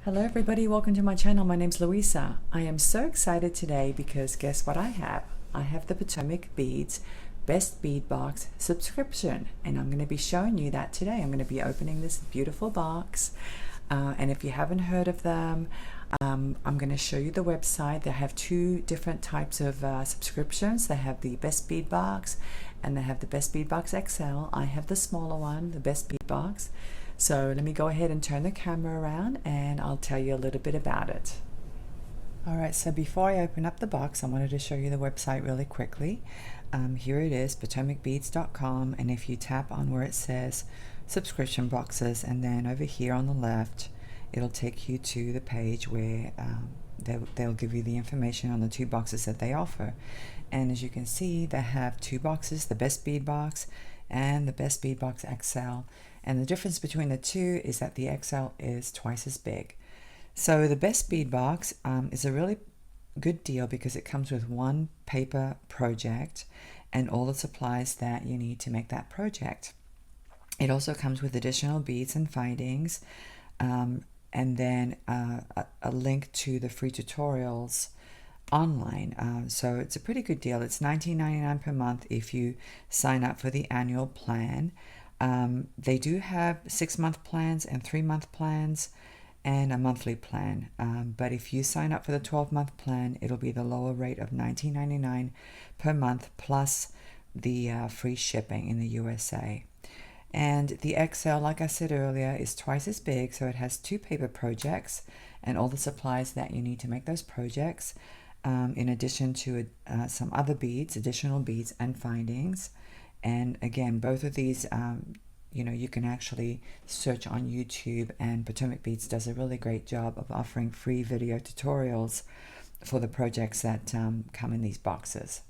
Hello everybody, welcome to my channel. My name's Luisa. I am so excited today because guess what I have? I have the Potomac Beads Best Bead Box subscription, and I'm going to be showing you that today. I'm going to be opening this beautiful box, and if you haven't heard of them, I'm going to show you the website. They have two different types of subscriptions. They have the Best Bead Box and they have the Best Bead Box XL. I have the smaller one, the Best Bead Box. So let me go ahead and turn the camera around and I'll tell you a little bit about it. Alright, so before I open up the box, I wanted to show you the website really quickly. Here it is, potomacbeads.com, and if you tap on where it says subscription boxes, and then over here on the left, it'll take you to the page where they'll give you the information on the two boxes that they offer. And as you can see, they have two boxes, the Best Bead Box and the Best Bead Box XL. And the difference between the two is that the XL is twice as big. So the Best Bead Box is a really good deal because it comes with one paper project and all the supplies that you need to make that project. It also comes with additional beads and findings, and then a link to the free tutorials online. So it's a pretty good deal. It's $19.99 per month if you sign up for the annual plan. They do have 6-month plans and 3-month plans and a monthly plan. But if you sign up for the 12-month plan, it'll be the lower rate of $19.99 per month plus the free shipping in the USA. And the XL, like I said earlier, is twice as big, so it has two paper projects and all the supplies that you need to make those projects, in addition to some other beads, additional beads and findings. And again, both of these, you can actually search on YouTube, and Potomac Beads does a really great job of offering free video tutorials for the projects that come in these boxes.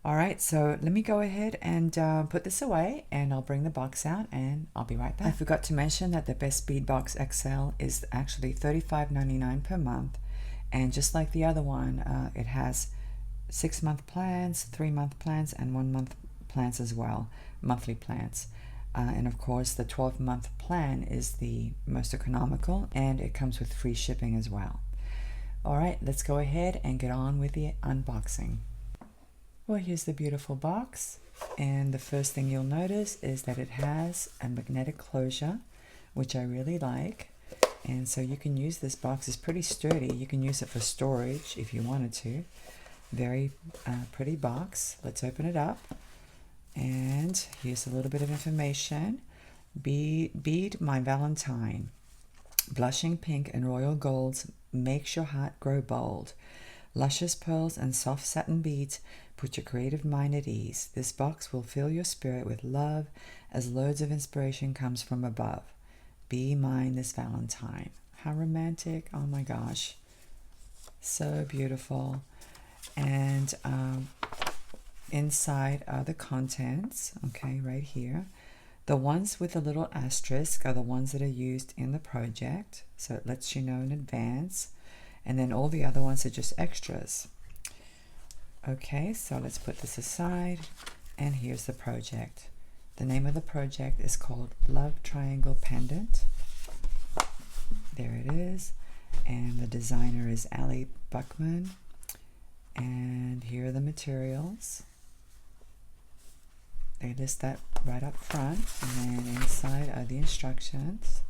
All right, so let me go ahead and put this away, and I'll bring the box out and I'll be right back. I forgot to mention that the Best Bead Box XL is actually $35.99 per month. And just like the other one, it has 6-month plans, 3-month plans, and 1-month plans as well, monthly plans. And of course, the 12-month plan is the most economical, and it comes with free shipping as well. All right, let's go ahead and get on with the unboxing. Well, here's the beautiful box, and the first thing you'll notice is that it has a magnetic closure, which I really like. And so you can use this box. It's pretty sturdy. You can use it for storage if you wanted to. Very pretty box. Let's open it up. And here's a little bit of information. Bead My Valentine. Blushing pink and royal golds makes your heart grow bold. Luscious pearls and soft satin beads put your creative mind at ease. This box will fill your spirit with love as loads of inspiration comes from above. Be mine this Valentine. How romantic. Oh my gosh. So beautiful. And inside are the contents, okay, right here. The ones with a little asterisk are the ones that are used in the project, so it lets you know in advance. And then all the other ones are just extras. Okay, so let's put this aside, and here's the project. The name of the project is called Love Triangle Pendant. There it is. And the designer is Ali Buckman. And here are the materials. They list that right up front. And then inside are the instructions.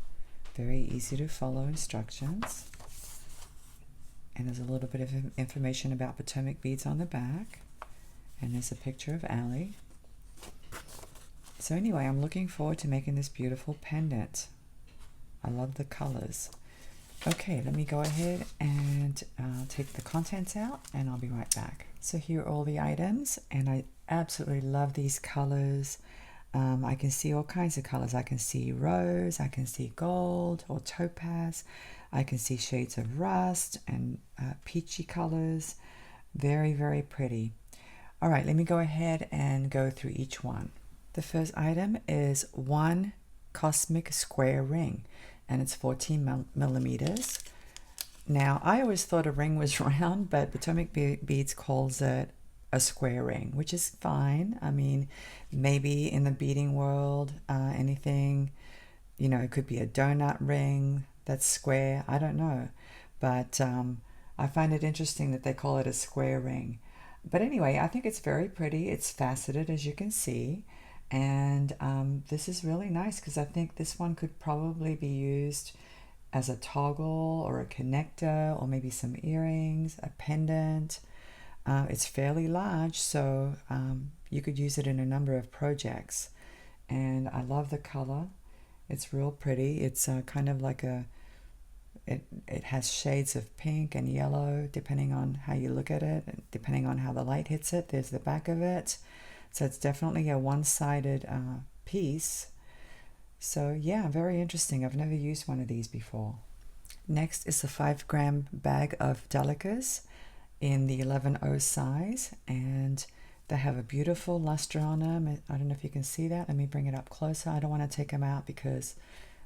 Very easy to follow instructions. And there's a little bit of information about Potomac Beads on the back. And there's a picture of Ali. So anyway, I'm looking forward to making this beautiful pendant. I love the colors. Okay, let me go ahead and take the contents out, and I'll be right back. So here are all the items, and I absolutely love these colors. I can see all kinds of colors. I can see rose, I can see gold or topaz. I can see shades of rust and peachy colors. Very, very pretty. All right, let me go ahead and go through each one. The first item is one cosmic square ring, and it's 14 millimeters. Now, I always thought a ring was round, but Potomac Beads calls it a square ring, which is fine. I mean, maybe in the beading world, anything, it could be a donut ring, that's square. I don't know. But I find it interesting that they call it a square ring. But anyway, I think it's very pretty. It's faceted, as you can see. And this is really nice because I think this one could probably be used as a toggle or a connector or maybe some earrings, a pendant. It's fairly large, so you could use it in a number of projects. And I love the color. It's real pretty. It's kind of like it has shades of pink and yellow depending on how you look at it, and depending on how the light hits it. There's the back of it. So it's definitely a one-sided piece. So yeah, very interesting. I've never used one of these before. Next is a 5-gram bag of Delicas in the 11/0 size, and they have a beautiful luster on them. I don't know if you can see that. Let me bring it up closer. I don't want to take them out because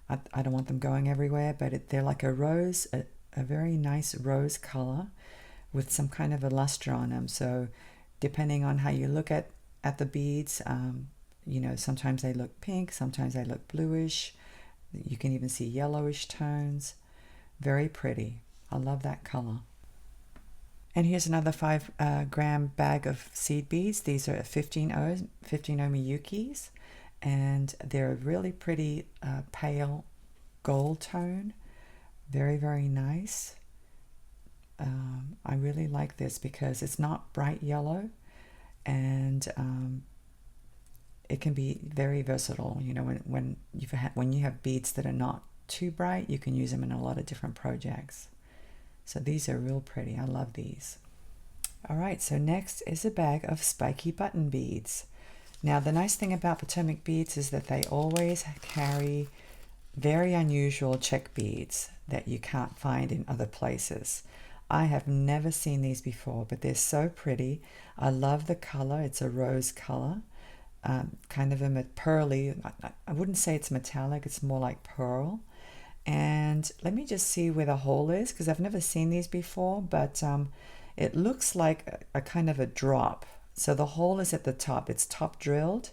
I don't want them going everywhere, but they're like a rose, a very nice rose color with some kind of a luster on them. So depending on how you look at the beads, you know, sometimes they look pink, sometimes they look bluish. You can even see yellowish tones. Very pretty. I love that color. And here's another 5-gram bag of seed beads. These are 15 Miyukis, and they're a really pretty pale gold tone. Very, very nice. I really like this because it's not bright yellow, and it can be very versatile. You know, when you have beads that are not too bright, you can use them in a lot of different projects. So these are real pretty. I love these. All right, so next is a bag of spiky button beads. Now, the nice thing about Potomac beads is that they always carry very unusual Czech beads that you can't find in other places. I have never seen these before, but they're so pretty. I love the color. It's a rose color, kind of a pearly. I wouldn't say it's metallic. It's more like pearl. And let me just see where the hole is, because I've never seen these before, but it looks like a kind of a drop. So the hole is at the top. It's top drilled.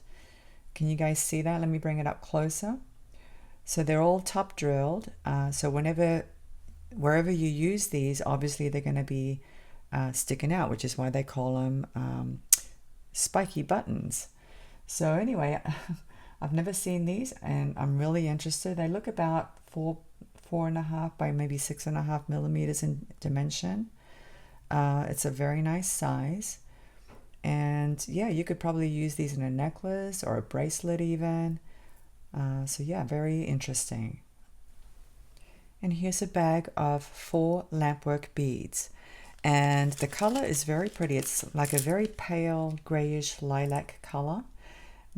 Can you guys see that? Let me bring it up closer. So they're all top drilled. So wherever you use these, obviously they're going to be sticking out, which is why they call them spiky buttons. So anyway, I've never seen these, and I'm really interested. They look about 4.5 by maybe 6.5 millimeters in dimension. It's a very nice size, and yeah, you could probably use these in a necklace or a bracelet even. So yeah, very interesting. And here's a bag of 4 lampwork beads, and the color is very pretty. It's like a very pale grayish lilac color.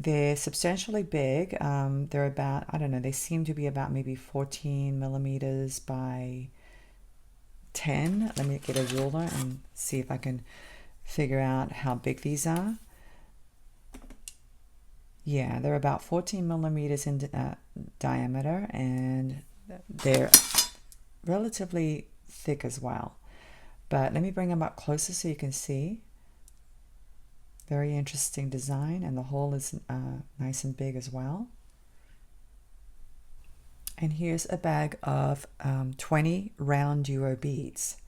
They're substantially big. They're about, I don't know, they seem to be about maybe 14 millimeters by 10. Let me get a ruler and see if I can figure out how big these are. Yeah, they're about 14 millimeters in diameter, and they're relatively thick as well. But let me bring them up closer so you can see. Very interesting design, and the hole is nice and big as well. And here's a bag of 20 round duo beads,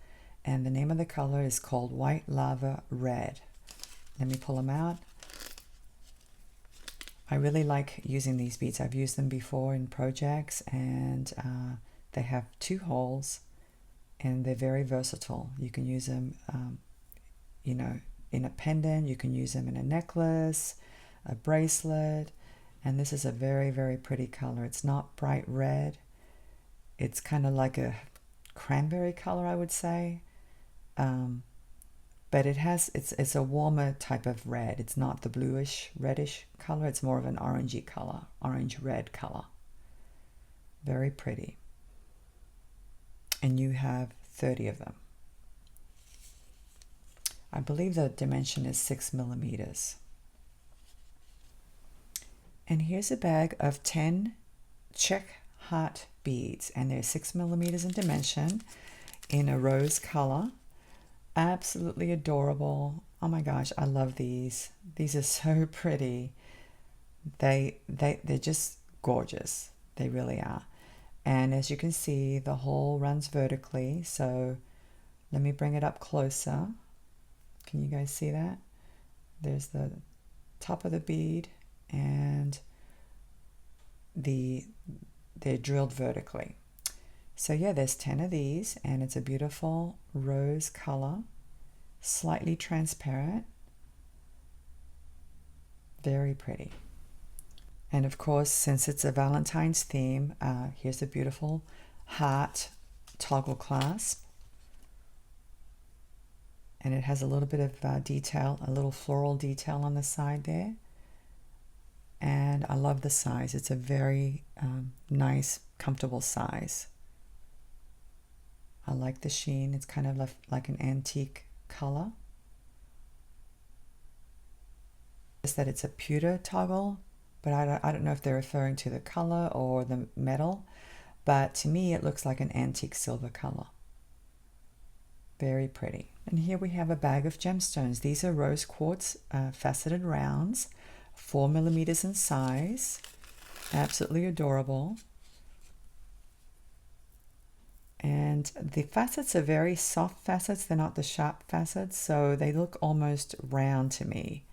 and the name of the color is called White Lava Red. Let me pull them out. I really like using these beads. I've used them before in projects, and they have 2 holes, and they're very versatile. You can use them, you know, in a pendant. You can use them in a necklace, a bracelet, and this is a very, very pretty color. It's not bright red. It's kind of like a cranberry color, I would say, but it's a warmer type of red. It's not the bluish reddish color. It's more of an orangey color, orange red color. Very pretty. And you have 30 of them. I believe the dimension is 6 millimeters. And here's a bag of 10 Czech heart beads, and they're 6 millimeters in dimension in a rose color. Absolutely adorable. Oh my gosh, I love these. These are so pretty. They're just gorgeous. They really are. And as you can see, the hole runs vertically. So let me bring it up closer. Can you guys see that? There's the top of the bead, and they're drilled vertically. So yeah, there's 10 of these, and it's a beautiful rose color, slightly transparent, very pretty. And of course, since it's a Valentine's theme, here's a beautiful heart toggle clasp. And it has a little bit of detail, a little floral detail on the side there. And I love the size. It's a very nice, comfortable size. I like the sheen. It's kind of like an antique color. It's that it's a pewter toggle, but I don't know if they're referring to the color or the metal. But to me, it looks like an antique silver color. Very pretty. And here we have a bag of gemstones. These are rose quartz faceted rounds, 4 millimeters in size. Absolutely adorable. And the facets are very soft facets. They're not the sharp facets, so they look almost round to me.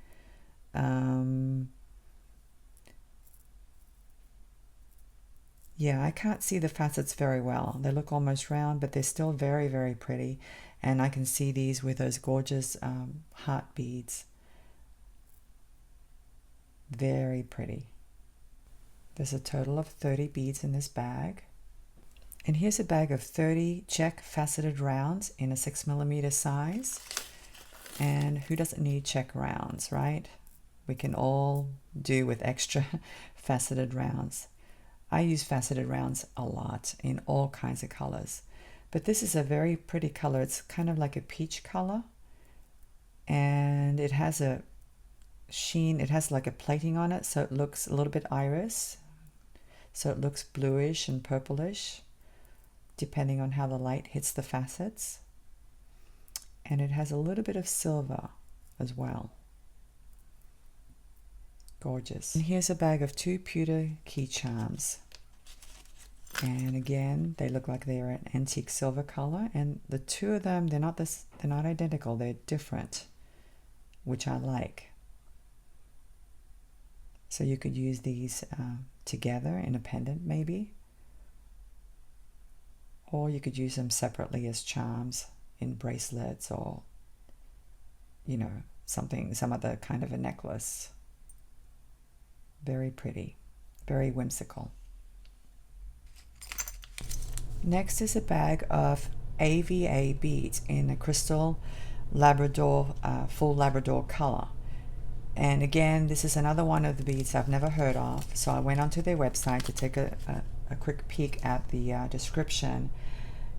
Yeah, I can't see the facets very well. They look almost round, but they're still very, very pretty. And I can see these with those gorgeous heart beads. Very pretty. There's a total of 30 beads in this bag. And here's a bag of 30 Czech faceted rounds in a 6 millimeter size. And who doesn't need Czech rounds, right? We can all do with extra faceted rounds. I use faceted rounds a lot in all kinds of colors. But this is a very pretty color. It's kind of like a peach color. And it has a sheen. It has like a plating on it, so it looks a little bit iris. So it looks bluish and purplish, depending on how the light hits the facets. And it has a little bit of silver as well. Gorgeous. And here's a bag of 2 pewter key charms. And again, they look like they're an antique silver color. And the 2 of them, they're not identical. They're different, which I like. So you could use these together in a pendant, maybe. Or you could use them separately as charms in bracelets, or, you know, some other kind of a necklace. Very pretty, very whimsical. Next is a bag of AVA beads in a crystal labrador, full labrador color. And again, this is another one of the beads I've never heard of. So I went onto their website to take a quick peek at the description.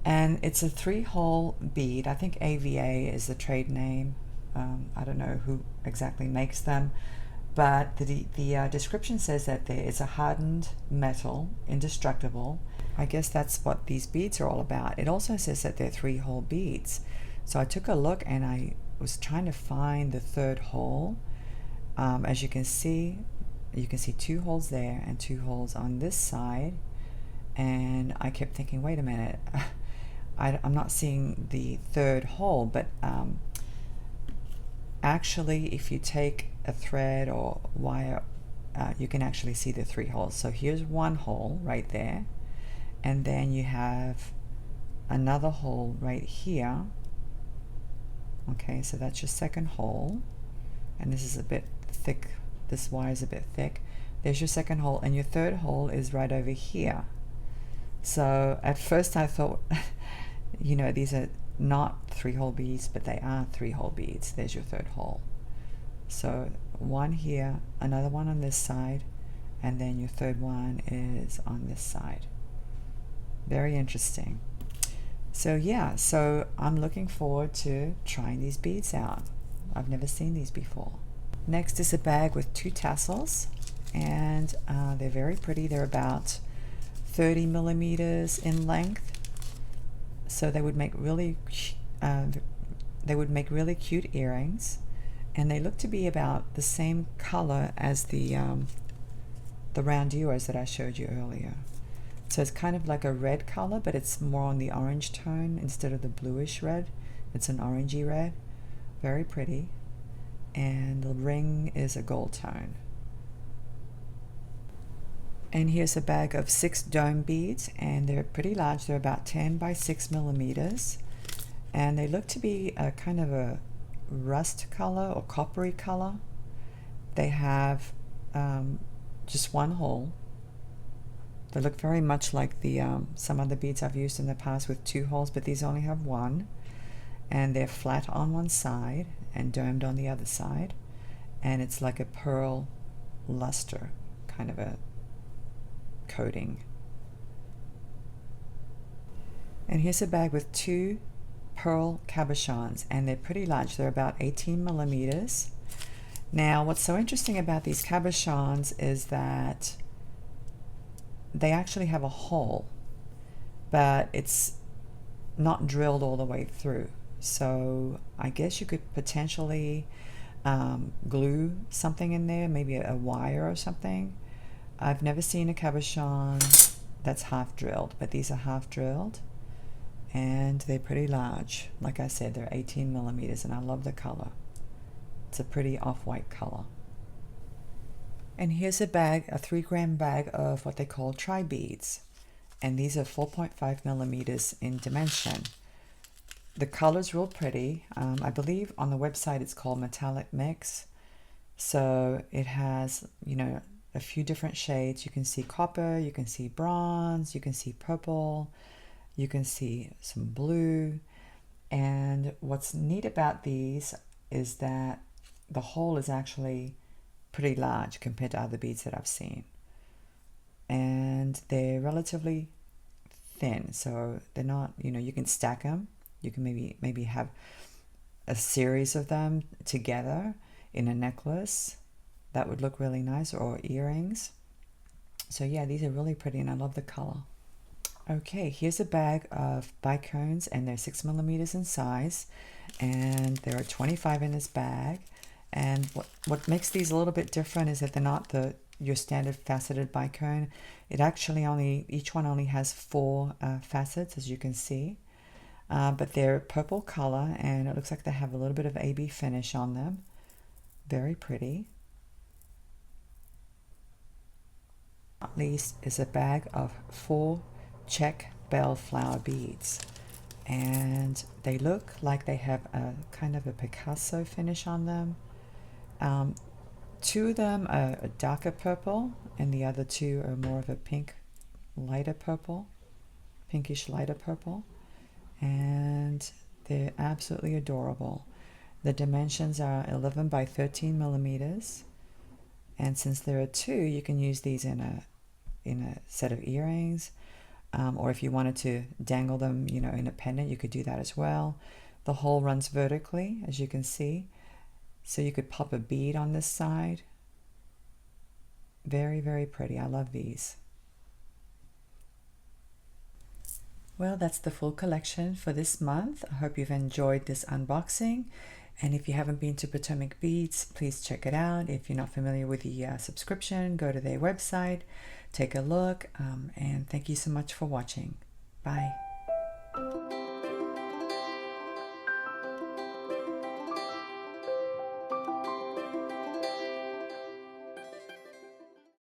And it's a 3-hole bead. I think AVA is the trade name. I don't know who exactly makes them. But the description says that it's a hardened metal, indestructible. I guess that's what these beads are all about. It also says that they're 3-hole beads. So I took a look and I was trying to find the 3rd hole. As you can see 2 holes there and 2 holes on this side. And I kept thinking, wait a minute, I'm not seeing the 3rd hole, but actually if you take a thread or wire, you can actually see the 3 holes. So here's 1 hole right there, and then you have another hole right here. Okay, so that's your 2nd hole, and this is a bit thick. This wire is a bit thick. There's your 2nd hole, and your 3rd hole is right over here. So at first I thought, you know, these are not 3-hole beads, but they are 3-hole beads. There's your 3rd hole. So 1 here, another one on this side, and then your 3rd one is on this side. Very interesting. So yeah, so I'm looking forward to trying these beads out. I've never seen these before. Next is a bag with 2 tassels, and they're very pretty. They're about 30 millimeters in length. So they would make really cute earrings, and they look to be about the same color as the round ewers that I showed you earlier. So it's kind of like a red color, but it's more on the orange tone instead of the bluish red. It's an orangey red. Very pretty. And the ring is a gold tone. And here's a bag of 6 dome beads, and they're pretty large. They're about 10 by 6 millimeters. And they look to be a kind of a rust color or coppery color. They have just one hole. They look very much like the some other beads I've used in the past with 2 holes, but these only have one. And they're flat on one side and domed on the other side. And it's like a pearl luster, kind of a coating. And here's a bag with 2 pearl cabochons, and they're pretty large. They're about 18 millimeters. Now, what's so interesting about these cabochons is that they actually have a hole, but it's not drilled all the way through. So I guess you could potentially glue something in there, maybe a wire or something. I've never seen a cabochon that's half drilled, but these are half drilled, and they're pretty large. Like I said, they're 18 millimeters, and I love the color. It's a pretty off-white color. And here's a bag, a 3-gram bag of what they call tri-beads, and these are 4.5 millimeters in dimension. The color's real pretty. I believe on the website it's called Metallic Mix. So it has, you know, a few different shades. You can see copper, you can see bronze, you can see purple, you can see some blue. And what's neat about these is that the hole is actually pretty large compared to other beads that I've seen. And they're relatively thin, so they're not, you know, you can stack them. You can maybe have a series of them together in a necklace. That would look really nice, or earrings. So yeah, these are really pretty, and I love the color. Okay, here's a bag of Cabochons, and they're 6 millimeters in size, and there are 25 in this bag. And what makes these a little bit different is that they're not your standard faceted Cabocon. It actually each one only has 4 facets, as you can see. But they're purple color, and it looks like they have a little bit of AB finish on them. Very pretty. At least is a bag of 4 Czech Bellflower Beads, and they look like they have a kind of a Picasso finish on them. 2 of them are a darker purple, and the other 2 are more of a pink, lighter purple, pinkish lighter purple. And they're absolutely adorable. The dimensions are 11 by 13 millimeters, and since there are 2, you can use these in a set of earrings, or if you wanted to dangle them, you know, in a pendant, you could do that as well. The hole runs vertically, as you can see, so you could pop a bead on this side. Very, very pretty. I love these. Well, that's the full collection for this month. I hope you've enjoyed this unboxing. And if you haven't been to Potomac Beads, please check it out. If you're not familiar with the subscription, go to their website, take a look, and thank you so much for watching. Bye.